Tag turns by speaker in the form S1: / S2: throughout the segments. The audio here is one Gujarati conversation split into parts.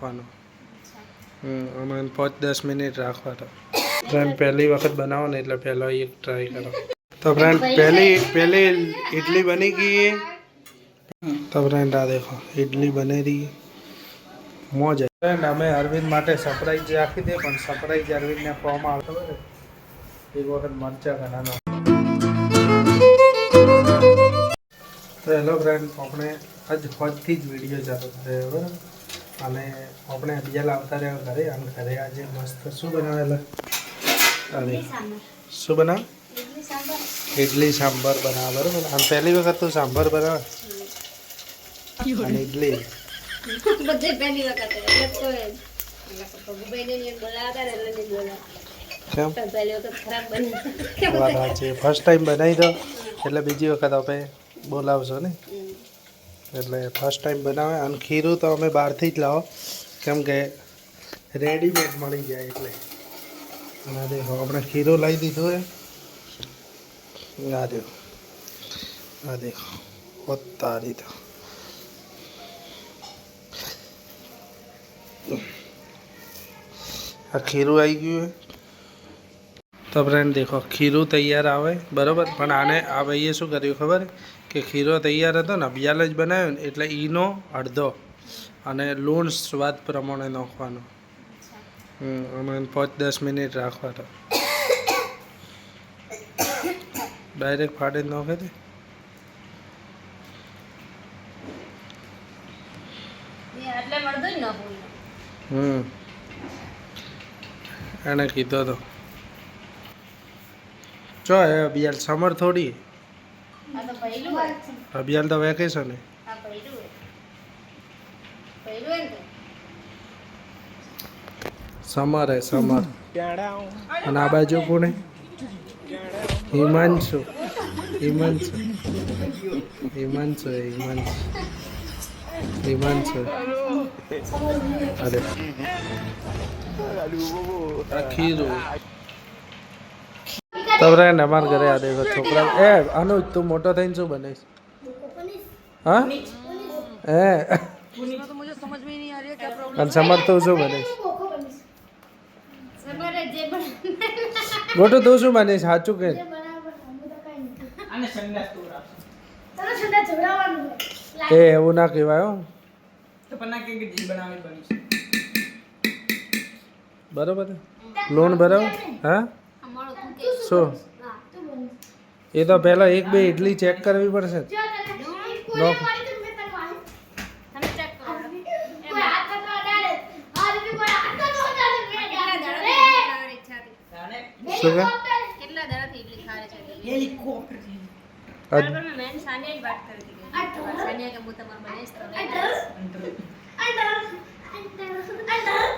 S1: નાખવાનો. અમે 5-10 મિનિટ રાખવાનો. ફ્રેન્ડ પહેલી વખત બનાવો ને એટલે પહેલો એક ટ્રાય કરો. તો ફ્રેન્ડ पहली इडली बनी गई है. तो फ्रेंड आ देखो इडली बने रही मौज है. फ्रेंड અમે અરવિંદ માટે સરપ્રાઈઝ રાખી દે પણ સરપ્રાઈઝ અરવિંદને ફોર્મ આવતો હોય એક વખત મરચા ઘણાનો. તો હેલો ફ્રેન્ડ આપણે આજ ફોજથી જ વિડીયો ચાલુ થયો બરાબર અને આપણે અભિયાલ આવતા રહ્યા ઘરે અને ઘરે આજે મસ્ત શું બનાવેલા અરે શું બનાવ इडली सांभर बना बराबर हम पहली वक्त तो सांभर बना इडली
S2: બધે પહેલી વખત એટલે કોઈ બબુભાઈને ને બોલાવતા એટલે નહીં બોલા
S1: કેમ
S2: પહેલી વખત ખરાબ બની
S1: વાત સાચી ફર્સ્ટ ટાઈમ બનાવી દો એટલે બીજી વખત આપણે બોલાવશો ને એટલે ફર્સ્ટ ટાઈમ બનાવે અને ખીરું તો અમે બહારથી જ લાવો કેમ કે રેડીમેડ મળી જાય એટલે અને દેખો આપણે ખીરું લાવી દીધું હે આ देखो उतारी तो खीरू आई गયું है तो फ्रेंड देखो खीरू तैयार आवे बराबर पण आने आ भाઈએ શું કર્યું ખબર કે ખીરો તૈયાર હતો ને અભિયાલ જ બનાવ્યો ને એટલે ઈનો અડધો અને લૂણ સ્વાદ પ્રમાણે નાખવાનો. અમે 5-10 મિનિટ રાખવાનો. डायरेक्ट फाड़े नाखे थे
S2: એટલે મળદો જ ન હોય
S1: એને કીધો તો જો અભિયાલ સમર થોડી
S2: આ તો પહેલું હોય
S1: અભિયાલ તો વેકેશન હે
S2: આ પહેલું હે ને
S1: समर है समर અને આ બાજુ કોણ हिमांशु हिमांशु हिमांशु हिमांशु हिमांशु अरे खीरू तब रे हमारे घरे आ देखो छोकरा ए अनुज तू मोटो थઈને શું બનીશ હા એ
S2: तो मुझे समझ में नहीं आ रही है क्या प्रॉब्लम
S1: અને સમર તું શું બનીશ
S2: સમરે જે બને
S1: મોટો તું શું બનીશ સાચું કે
S2: અને સંડાસ તો તને સંડાસ જોડાવાનું
S1: એ એવું ના કહેવાય હો
S2: તો પન્ના કે જી બનાવી બનીશ
S1: બરોબર લોન બરાબર હા
S2: અમારો તું કે
S1: શું
S2: હા તું બનીશ
S1: એ તો પહેલા એક બે ઇડલી ચેક કરવી પડશે નો
S2: તમે ચેક કરો એ હાથ તો અડાડે આ રીતે કોઈ હાથ તો અડાડે કેટલા દાડા ઈચ્છા હતી
S1: શું કે
S2: કેટલા દાડાથી ઇડલી ખાવે છે
S3: हेलीकॉप्टर
S2: बराबर में मैंने सानिया की बात कर दी सानिया के मुंह तमर बने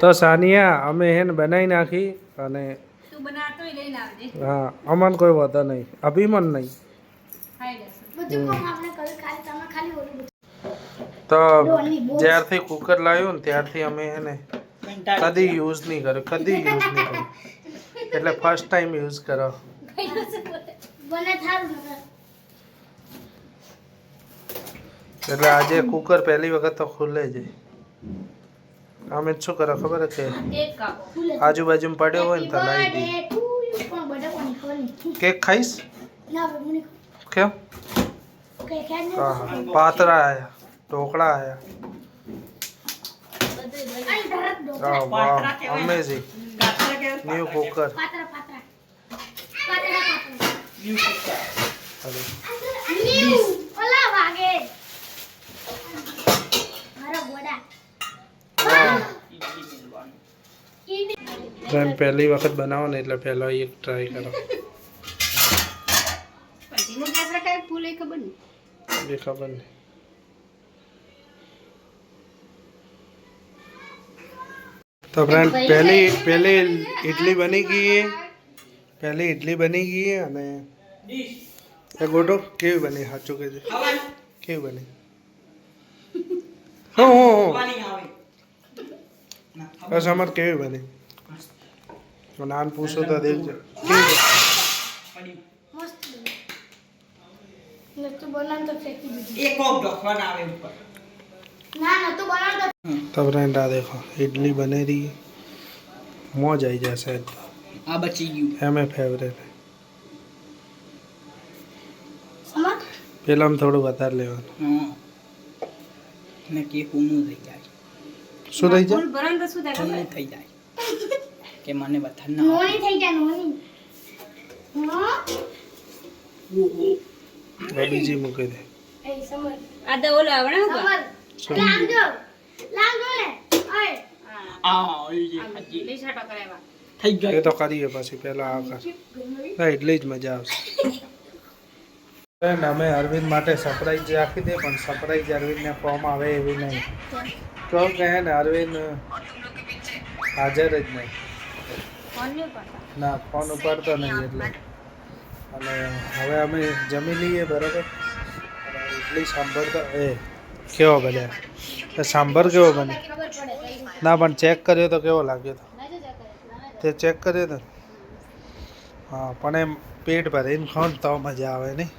S1: તો સાનિયા અમે હેન બનાવી નાખી અને
S2: तू बनातो ही लेना आवजे
S1: હા અમન કોઈ વાંધો નહીં અભિમન નહીં
S2: ખાઈ લેશે બધું કોમ આપણે કરી ખાલી તમે ખાલી ઓલું
S1: તો જ્યારથી કુકર લાવ્યું ને ત્યારથી અમે એને કદી યુઝ નહીં કર્યો કદી યુઝ નહીં કર્યો એટલે ફર્સ્ટ ટાઈમ યુઝ કરો
S2: બને થારું
S1: એટલે આજે કુકર પહેલી વખત તો ખુલે જાય અમે શું કરો ખબર કે
S2: કેક કાપો
S1: આજુબાજુમાં પડ્યો હોય ને તો લાવી દઈએ
S2: પણ બડા કોણ ખવાની
S1: કેક ખાઈશ
S2: ના મને
S1: કેમ
S2: કે કે
S1: હા હા પાતરા આયા ઢોકળા આયા
S2: બધું
S1: વાહ અમેઝિંગ ન્યુ કુકર
S2: પાતરા પાતરા પાતરા
S1: અરે
S2: ઓલા વાગે મારા ગોડા
S1: ફ્રેન્ડ પહેલી વખત બનાવો ને એટલે પહેલો એક ટ્રાય કરો
S2: ધીમો ગેસ રખાય ફૂલ એ ખબર નહીં
S1: એ ખબર નહીં तो फ्रेंड पहली इडली बनी गई है पहली इडली बनी गई है અને એ ગોટો કેવી બની સાચું કહેજો કેવી બની હો હો બસ અમાર કેવી બની નામ પૂછો તો દેખજો કેવી
S2: મસ્ત ને તો બનાન તો ફેંકી દીધી
S3: एक और ढोकवाना આવે ઉપર
S1: तो फ्रेंड आ देखो इडली बने रही है मौज आई जैसे
S3: આ બચી ગયું
S1: एम फेवरेट है પેલા થોડું વધારે લેવાનું
S3: હા ને કે કુમું થઈ જાય
S1: શું થઈ
S2: ફૂલ
S1: જાય
S2: ભરણ તો શું થાય ખબર?
S3: કુમું થઈ જાય કે મને વધારે ના
S1: હવે બીજી મૂકી દે
S2: આ તો ઓલો આવડે ને ઉપર?
S1: શું
S3: આ ઓલી જે ખાધી
S2: લીસાટો કરાવ્યા.
S3: થઈ
S1: એ
S3: જાય
S1: તો કરીએ પછી પેલા આ કર ના એટલી જ મજા આવશે ફ્રેન્ડ અમે અરવિંદ માટે સરપ્રાઈઝ રાખી દે પણ સરપ્રાઈઝ અરવિંદને ફોર્મ આવે એવી નહીં તો કહે ને અરવિંદ હાજર જ નહીં
S2: ફોન નહીં ઉપાડતા.
S1: ના ફોન ઉપાડતો નહીં એટલે અને હવે અમે જમી લઈએ બરાબર અને ઇડલી સાંભર તો એ કેવો બન્યા તો સાંભર કેવો બને
S2: ખબર પડે કઈ
S1: ના પણ ચેક કર્યો તો કેવો લાગ્યો તો
S2: ના જો જતા.
S1: તે ચેક કર્યો તો હા પણ એમ પેટ ભરીને ખાઓ ને તો મજા આવે નહીં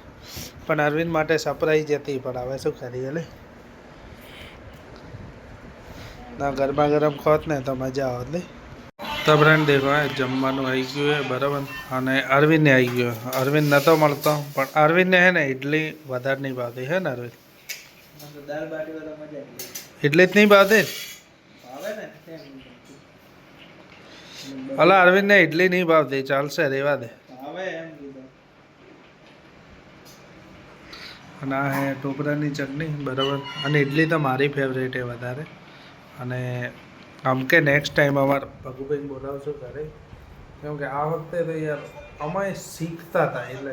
S1: પણ અરવિંદ માટે સરપ્રાઈઝ હતી પણ હવે શું કરીએ લે ના ગરમા ગરમ ખોત ને તો મજા આવત લે તો ફ્રેન્ડ દેખો જમવાનું આવી ગયું હે બરાબર અને અરવિંદને આવી ગયો અરવિંદ નહોતો મળતો પણ અરવિંદને હે ને ઇડલી વધારે નહીં ભાવતી હે ને અરવિંદ
S3: દાળ બાટી વાળા મજા
S1: ઇડલી જ નહીં ભાવતી
S3: આવે ને
S1: અલા અરવિંદને ઇડલી નહીં ભાવતી ચાલશે રેવા દે
S3: આવે એમ કીધું
S1: અને આ હે ટોપરાની ચટણી બરાબર અને ઇડલી તો મારી ફેવરેટ છે વધારે અને આમ કે નેક્સ્ટ ટાઈમ અમારે ભગુભાઈ બોલાવશું ઘરે કેમ કે આ વખતે તો યાર અમે શીખતા હતા એટલે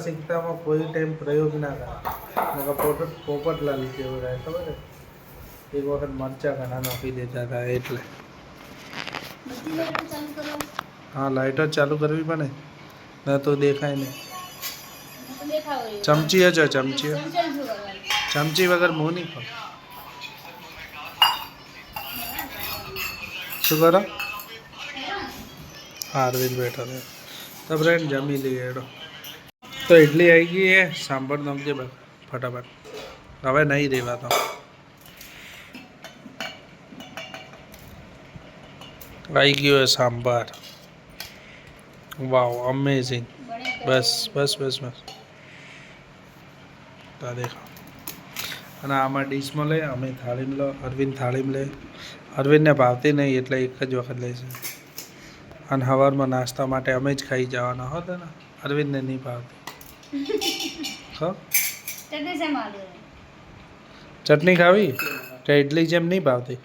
S1: શીખતામાં કોઈ ટાઈમ પ્રયોગ ના કરે પોપટલાલ જેવું રહે ખબર છે એક વખત મરચાં ઘણા નાખી દેતા હતા એટલે હા લાઇટો જ ચાલુ કરવી પડે ના તો દેખાય નહીં
S2: તો દેખાવ રહ્યો.
S1: ચમચી જ ચમચી
S2: ચમચમ શું કરવાનું?
S1: ચમચી વગર મોં નહીં ખાવ શું કરો હા અરવિંદ બેઠો છે તો ફ્રેન્ડ જમી લઈએ એડો તો ઇડલી આવી ગઈ હે સાંભર નમજે ફટાફટ હવે નહીં રહેવા તો આવી ગયો હે સાંભાર વાવ અમેઝિંગ બસ બસ બસ બસ તો દેખો અને આમાં ડીશમાં લે અમે થાળીમાં લો અરવિંદ થાળીમાં લે અરવિંદને ભાવતી નહીં એટલે એક જ વખત લે છે અને સવારમાં નાસ્તા માટે અમે જ ખાઈ જવાના હોત ને અરવિંદને નહીં ભાવતી હો
S2: ચટણી શેમાં આલુ?
S1: ચટણી ખાવી કે ઇડલી જેમ નહીં ભાવતી